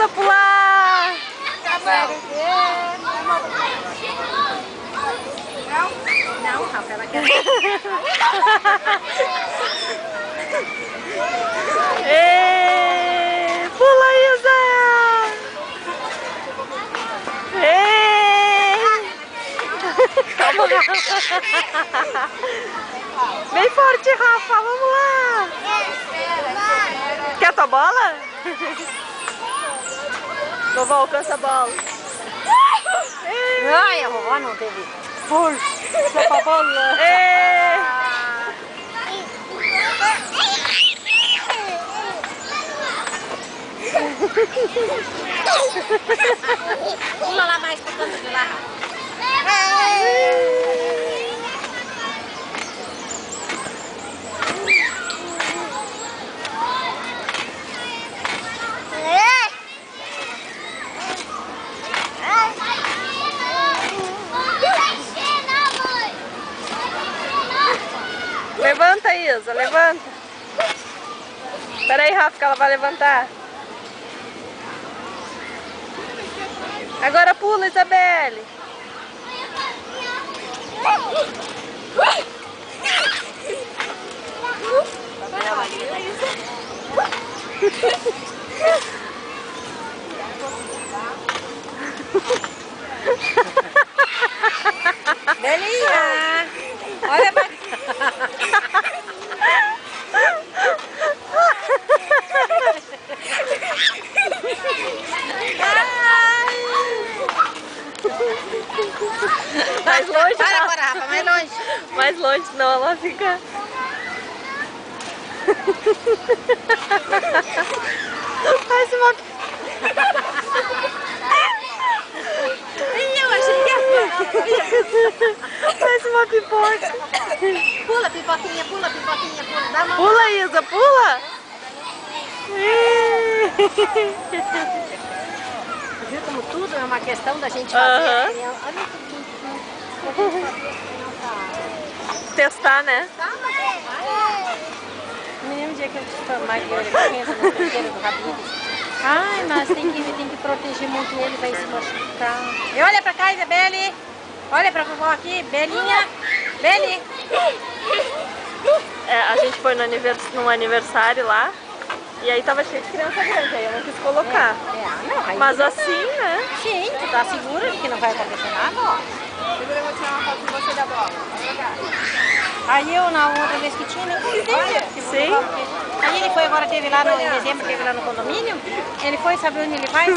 Rafa pular! Não, Rafa, ela quer. Ê, pula, Isa! Ê! Calma, Rafa. Bem forte, Rafa, vamos lá! Quer a tua bola? Vovó, alcança a bola. Ai, a vovó não teve força pra bola. Pula lá mais pro canto de lá. Levanta, Isa, levanta. Espera aí, Rafa, que ela vai levantar. Agora pula, Isabelle. Belinha! Olha pra... Mais longe, Para agora, Rafa, mais longe. Mais longe, senão ela fica... Faz uma... Eu achei que ia. Faz uma pipoca. Pula, pipoquinha, pula, pipoquinha, pula. Dá a mão. Pula, Isa, pula. Viu como tudo é uma questão da gente fazer? Aham. Olha que Testar, né? no mesmo dia que eu te tomar aqui, olha, que pensa no brinquedo do Rabinho. Ai, mas tem que proteger muito ele, vai se machucar. E olha pra cá, Isabelle. Olha pra vovó aqui, Belinha. Beli. É, a gente foi num aniversário lá. E aí tava cheio de criança grande, aí eu não quis colocar. Não, aí Mas não assim, né? Sim, tu tá segura de que não vai acontecer nada, ó. Segura, eu vou tirar uma foto de você da bola. Aí eu, na outra vez que tinha, nem convidei. Sim. Aí ele foi agora, teve lá no, em dezembro, teve lá no condomínio. Ele foi, sabe onde ele vai?